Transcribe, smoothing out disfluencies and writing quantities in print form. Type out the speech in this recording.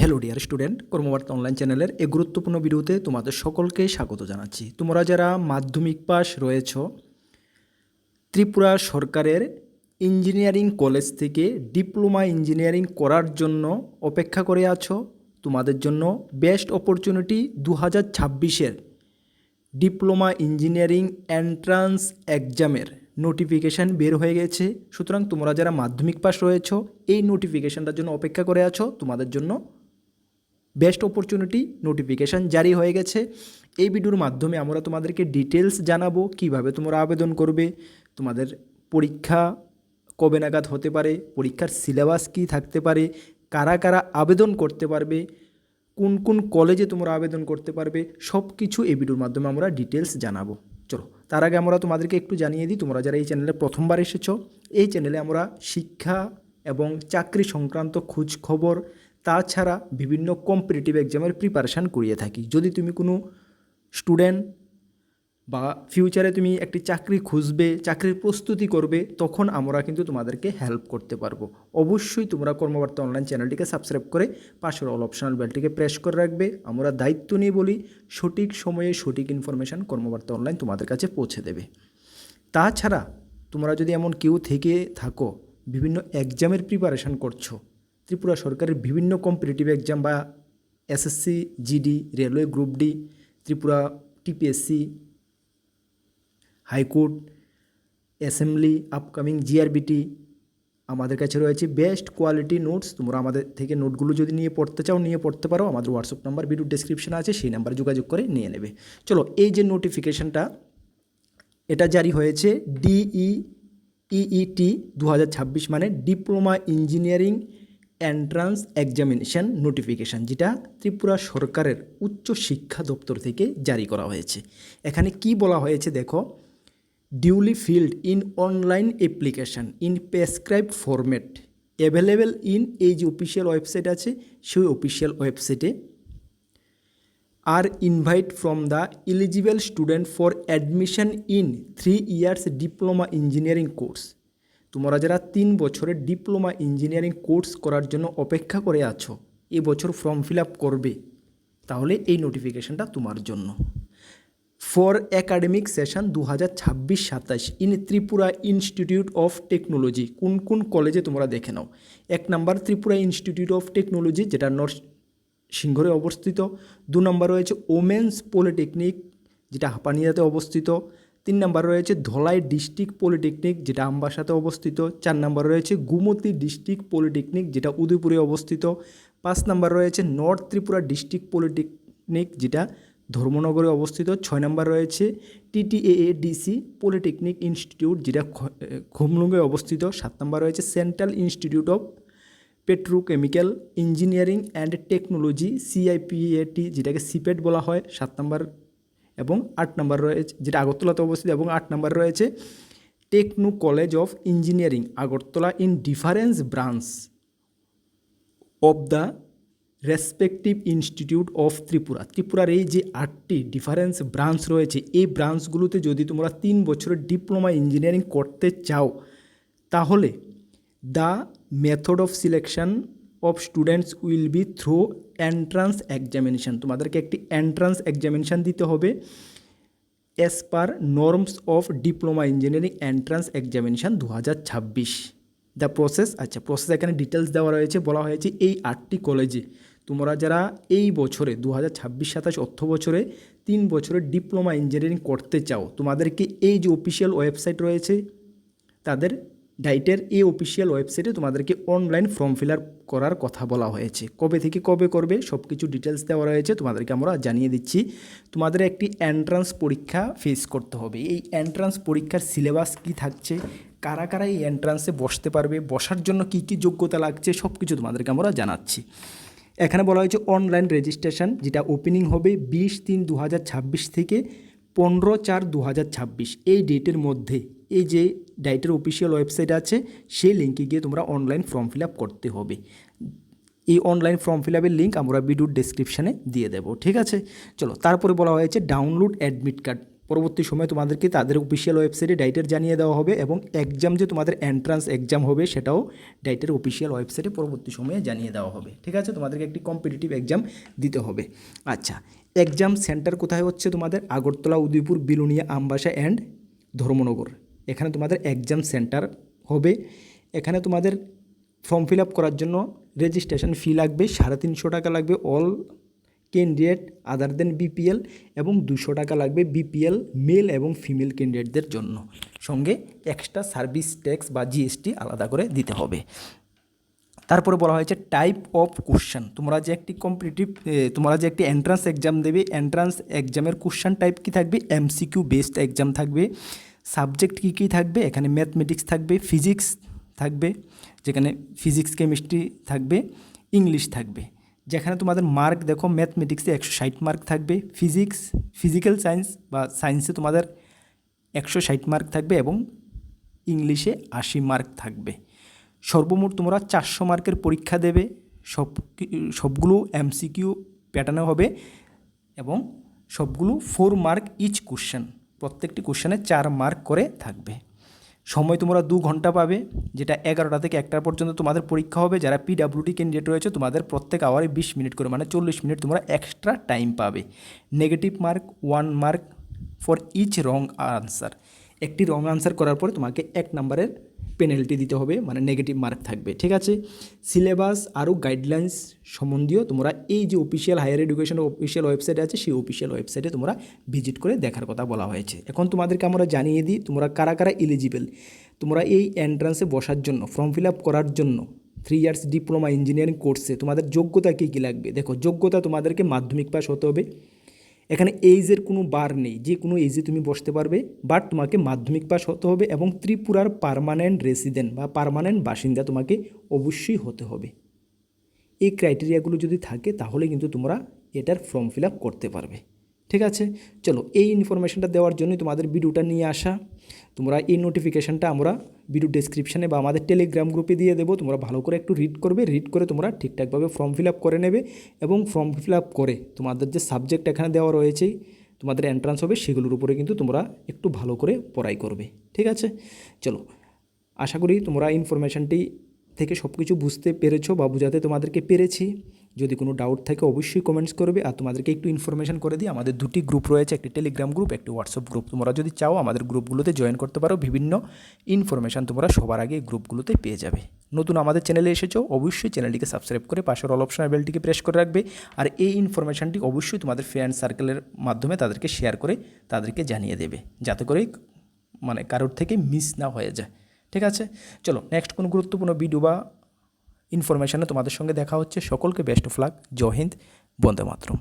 Hello dear student, কর্মবার্তা online চ্যানেলের এই গুরুত্বপূর্ণ ভিডিওতে তোমাদের সকলকে স্বাগত জানাচ্ছি। তোমরা যারা মাধ্যমিক পাস রয়েছ, ত্রিপুরা সরকারের ইঞ্জিনিয়ারিং কলেজ থেকে ডিপ্লোমা ইঞ্জিনিয়ারিং করার জন্য অপেক্ষা করে আছো, তোমাদের জন্য বেস্ট অপরচুনিটি 2026-এর ডিপ্লোমা ইঞ্জিনিয়ারিং এন্ট্রান্স এক্সামের নোটিফিকেশান বের হয়ে গেছে। সুতরাং তোমরা যারা মাধ্যমিক পাস রয়েছ, এই নোটিফিকেশানটার জন্য অপেক্ষা করে আছো, তোমাদের জন্য বেস্ট অপরচুনিটি নোটিফিকেশান জারি হয়ে গেছে। এই ভিডিওর মাধ্যমে আমরা তোমাদেরকে ডিটেলস জানাবো কিভাবে তোমরা আবেদন করবে, তোমাদের পরীক্ষা কবে নাগাদ হতে পারে, পরীক্ষার সিলেবাস কী থাকতে পারে, কারা কারা আবেদন করতে পারবে, কোন কোন কলেজে তোমরা আবেদন করতে পারবে, সব কিছু এই ভিডিওর মাধ্যমে আমরা ডিটেলস জানাবো। চলো, তার আগে আমরা তোমাদেরকে একটু জানিয়ে দিই, তোমরা যারা এই চ্যানেলে প্রথমবার এসেছো, এই চ্যানেলে আমরা শিক্ষা এবং চাকরি সংক্রান্ত খোঁজ খবর, তাছাড়া বিভিন্ন কম্পিটিটিভ এক্সামের প্রিপারেশান করিয়ে থাকি। যদি তুমি কোনো স্টুডেন্ট বা ফিউচারে তুমি একটি চাকরি খুঁজবে, চাকরির প্রস্তুতি করবে, তখন আমরা কিন্তু তোমাদেরকে হেল্প করতে পারবো। অবশ্যই তোমরা কর্মবার্তা অনলাইন চ্যানেলটিকে সাবস্ক্রাইব করে পাশের অল অপশনাল বেলটিকে প্রেস করে রাখবে। আমরা দায়িত্ব নিয়ে বলি, সঠিক সময়ে সঠিক ইনফরমেশান কর্মবার্তা অনলাইন তোমাদের কাছে পৌঁছে দেবে। তাছাড়া তোমরা যদি এমন কেউ থেকে থাকো বিভিন্ন এক্সামের প্রিপারেশান করছো, ত্রিপুরা সরকারের বিভিন্ন কম্পিটিটিভ এক্সাম বা SSC, GD, railway group D, Tripura TPSC, high court, assembly, upcoming GRBT, আমাদের কাছে রয়েছে বেস্ট কোয়ালিটি নোটস। তোমরা আমাদের থেকে নোটগুলো যদি নিয়ে পড়তে চাও, নিয়ে পড়তে পারো। আমাদের হোয়াটসঅ্যাপ নাম্বার ভিডিও ডেসক্রিপশনে আছে, সেই নাম্বারে যোগাযোগ করে নিয়ে নেবে। চলো, এই যে নোটিফিকেশানটা এটা জারি হয়েছে DEET 2026, মানে diploma engineering entrance examination notification, যেটা ত্রিপুরা সরকারের উচ্চ শিক্ষা দপ্তর থেকে জারি করা হয়েছে। এখানে কি বলা হয়েছে দেখো, duly filled in online application in prescribed format available in, এই যে অফিসিয়াল ওয়েবসাইট আছে সেই অফিসিয়াল ওয়েবসাইটে, আর invite from the eligible student for admission in 3 years diploma engineering course. তোমরা যারা 3 বছরের ডিপ্লোমা ইঞ্জিনিয়ারিং কোর্স করার জন্য অপেক্ষা করে আছো, এবছর ফর্ম ফিল আপ করবে, তাহলে এই নোটিফিকেশানটা তোমার জন্য। For academic session 2026-27 in Tripura institute of technology, কোন কোন কলেজে তোমরা দেখে নাও। 1 নম্বর ত্রিপুরা ইনস্টিটিউট অফ টেকনোলজি, যেটা নরসিংহরে অবস্থিত। 2 নম্বর রয়েছে ওমেন্স পলিটেকনিক, যেটা হাপানিয়াতে অবস্থিত। 3 নম্বর রয়েছে ধলাই ডিস্ট্রিক্ট পলিটেকনিক, যেটা আমবাসাতে অবস্থিত। 4 নম্বর রয়েছে গুমতি ডিস্ট্রিক্ট পলিটেকনিক, যেটা উদয়পুরে অবস্থিত। 5 নম্বর রয়েছে নর্থ ত্রিপুরা ডিস্ট্রিক্ট পলিটেকনিক, যেটা ধর্মনগরে অবস্থিত। 6 নম্বর রয়েছে TTAADC পলিটেকনিক ইনস্টিটিউট, যেটা খুমলুঙ্গে অবস্থিত। 7 নম্বর রয়েছে central institute of petrochemical engineering and technology CIPAT, যেটাকে সিপেট বলা হয়, 7 নম্বর। এবং 8 নম্বর রয়েছে, যেটা আগরতলাতে অবস্থিত। এবং 8 নম্বর রয়েছে Techno College of Engineering Agartala in difference branch of the respective institute of Tripura. ত্রিপুরার এই যে 8টি ডিফারেন্স ব্রাঞ্চ রয়েছে, এই ব্রাঞ্চগুলোতে যদি তোমরা 3 বছরের ডিপ্লোমা ইঞ্জিনিয়ারিং করতে চাও, তাহলে the method of selection of students will be through entrance examination. তোমাদেরকে একটি এন্ট্রান্স এক্সামিনেশান দিতে হবে as per norms of diploma engineering entrance examination 2026। The process, আচ্ছা প্রসেস এখানে ডিটেলস দেওয়া রয়েছে। বলা হয়েছে এই 8টি কলেজে তোমরা যারা এই বছরে 2026-27 অর্থ বছরে 3 বছরের ডিপ্লোমা ইঞ্জিনিয়ারিং করতে চাও, তোমাদেরকে এই যে অফিসিয়াল ওয়েবসাইট রয়েছে তাদের ডাইটের এই অফিসিয়াল ওয়েবসাইটে তোমাদেরকে অনলাইন ফর্ম ফিল আপ করার কথা বলা হয়েছে। কবে থেকে কবে করবে সব কিছু ডিটেলস দেওয়া রয়েছে, তোমাদেরকে আমরা জানিয়ে দিচ্ছি। তোমাদের একটি এন্ট্রান্স পরীক্ষা ফেস করতে হবে। এই এন্ট্রান্স পরীক্ষার সিলেবাস কি থাকছে, কারা কারা এই এন্ট্রান্সে বসতে পারবে, বসার জন্য কি কি যোগ্যতা লাগছে, সব কিছু তোমাদেরকে আমরা জানাচ্ছি। এখানে বলা হয়েছে অনলাইন রেজিস্ট্রেশন, যেটা ওপেনিং হবে 20/3/2026 থেকে 15/4/2026। এই ডেটের মধ্যে এই যে ডাইটের অফিসিয়াল ওয়েবসাইট আছে সেই লিঙ্কে গিয়ে তোমরা অনলাইন ফর্ম ফিল আপ করতে হবে। এই অনলাইন ফর্ম ফিল আপের লিঙ্ক আমরা ভিডিওর ডেসক্রিপশানে দিয়ে দেবো, ঠিক আছে। চলো, তারপরে বলা হয়েছে ডাউনলোড অ্যাডমিট কার্ড। পরবর্তী সময়ে তোমাদেরকে তাদের অফিসিয়াল ওয়েবসাইটে ডাইটের জানিয়ে দেওয়া হবে এবং এক্সাম যে তোমাদের এন্ট্রান্স এক্সাম হবে সেটাও ডাইটের অফিসিয়াল ওয়েবসাইটে পরবর্তী সময়ে জানিয়ে দেওয়া হবে। ঠিক আছে, তোমাদেরকে একটি কম্পিটিটিভ এক্সাম দিতে হবে। আচ্ছা, এক্সাম সেন্টার কোথায় হচ্ছে তোমাদের? আগরতলা, উদয়পুর, বিলোনিয়া, আমবাসা অ্যান্ড ধর্মনগর। এখানে তোমাদের এক্সাম সেন্টার হবে। এখানে তোমাদের ফর্ম ফিল আপ করার জন্য রেজিস্ট্রেশন ফি লাগবে 350 টাকা লাগবে অল ক্যান্ডিডেট আদার দেন বিপিএল, এবং 200 টাকা লাগবে বিপিএল মেল এবং ফিমেল ক্যান্ডিডেটদের জন্য। সঙ্গে এক্সট্রা সার্ভিস ট্যাক্স বা জিএসটি আলাদা করে দিতে হবে। তারপরে বলা হয়েছে টাইপ অফ কোশ্চেন। তোমরা যে একটি এন্ট্রান্স এক্সাম দেবে, এন্ট্রান্স এক্সামের কোশ্চেন টাইপ কী থাকবে? এমসিকিউ বেসড এক্সাম থাকবে। সাবজেক্ট কী কী থাকবে? এখানে ম্যাথমেটিক্স থাকবে, ফিজিক্স থাকবে, যেখানে ফিজিক্স কেমিস্ট্রি থাকবে, ইংলিশ থাকবে। যেখানে তোমাদের মার্ক দেখো, ম্যাথমেটিক্সে 160 মার্ক থাকবে, ফিজিক্যাল সায়েন্স বা সায়েন্সে তোমাদের 160 মার্ক থাকবে এবং ইংলিশে 80 মার্ক থাকবে। সর্বমোট তোমরা 400 মার্কের পরীক্ষা দেবে। সবগুলো এমসিকিউ প্যাটার্নে হবে এবং সবগুলো 4 মার্ক ইচ কোশ্চেন। প্রত্যেকটি কোশ্চেনে 4 মার্ক করে থাকবে। সময় তোমরা 2 ঘন্টা পাবে, যেটা 11টা থেকে 1টা পর্যন্ত তোমাদের পরীক্ষা হবে। যারা পিডাব্লিউডি ক্যান্ডিডেট রয়েছে তোমাদের প্রত্যেক আওয়ারে 20 মিনিট করে, মানে 40 মিনিট তোমরা এক্সট্রা টাইম পাবে। Negative mark 1 mark for each wrong answer. একটি রং আনসার করার পরে তোমাকে 1 নম্বরের পেনাল্টি দিতে হবে, মানে নেগেটিভ মার্ক থাকবে। ঠিক আছে, সিলেবাস আরও গাইডলাইন্স সম্বন্ধীয় তোমরা এই যে অফিসিয়াল হায়ার এডুকেশনের অফিসিয়াল ওয়েবসাইট আছে সেই অফিসিয়াল ওয়েবসাইটে তোমরা ভিজিট করে দেখার কথা বলা হয়েছে। এখন তোমাদেরকে আমরা জানিয়ে দিই তোমরা কারা কারা এলিজিবল। তোমরা এই এন্ট্রান্সে বসার জন্য, ফর্ম ফিল আপ করার জন্য 3 ইয়ার্স ডিপ্লোমা ইঞ্জিনিয়ারিং কোর্সে তোমাদের যোগ্যতা কী কী লাগবে? দেখো, যোগ্যতা তোমাদেরকে মাধ্যমিক পাস হতে হবে। এখানে এইজের কোনো বার নেই, যে কোনো এইজে তুমি বসতে পারবে, বাট তোমাকে মাধ্যমিক পাস হতে হবে এবং ত্রিপুরার পার্মানেন্ট রেসিডেন্ট বা পার্মানেন্ট বাসিন্দা তোমাকে অবশ্যই হতে হবে। এই ক্রাইটেরিয়াগুলো যদি থাকে তাহলে কিন্তু তোমরা এটার ফর্ম ফিল আপ করতে পারবে। ঠিক আছে, চলো এই ইনফরমেশনটা দেওয়ার জন্যই তোমাদের ভিডিওটা নিয়ে আসা। তোমরা এই নোটিফিকেশানটা আমরা ভিডিও ডেসক্রিপশানে বা আমাদের টেলিগ্রাম গ্রুপে দিয়ে দেবো। তোমরা ভালো করে একটু রিড করবে, রিড করে তোমরা ঠিকঠাকভাবে ফর্ম ফিল আপ করে নেবে এবং ফর্ম ফিল আপ করে তোমাদের যে সাবজেক্ট এখানে দেওয়া রয়েছে তোমাদের এন্ট্রান্স হবে সেগুলোর উপরে কিন্তু তোমরা একটু ভালো করে পড়াই করবে। ঠিক আছে, চলো আশা করি তোমরা ইনফরমেশানটি থেকে সব কিছু বুঝতে পেরেছো বা বোঝাতে তোমাদেরকে পেরেছি। যদি কোনো ডাউট থাকে অবশ্যই কমেন্টস করবে। আর তোমাদেরকে একটু ইনফরমেশন করে দিই, আমাদের 2টি গ্রুপ রয়েছে, একটি টেলিগ্রাম গ্রুপ, একটি হোয়াটসঅ্যাপ গ্রুপ। তোমরা যদি চাও আমাদের গ্রুপগুলোতে জয়েন করতে পারো। বিভিন্ন ইনফরমেশান তোমরা সবার আগে গ্রুপগুলোতে পেয়ে যাবে। নতুন আমাদের চ্যানেলে এসেছো অবশ্যই চ্যানেলটিকে সাবস্ক্রাইব করে পাশের অল অপশনের বেলটিকে প্রেস করে রাখবে। আর এই ইনফরমেশানটি অবশ্যই তোমাদের ফ্রেন্ড সার্কেলের মাধ্যমে তাদেরকে শেয়ার করে তাদেরকে জানিয়ে দেবে, যাতে করে মানে কারোর থেকে মিস না হয়ে যায়। ঠিক আছে, চলো নেক্সট কোনো গুরুত্বপূর্ণ ভিডিও বা ইনফরমেশানে তোমাদের সঙ্গে দেখা হচ্ছে। সকলকে বেস্ট অফ লাক। জয় হিন্দ, বন্দে মাতরম।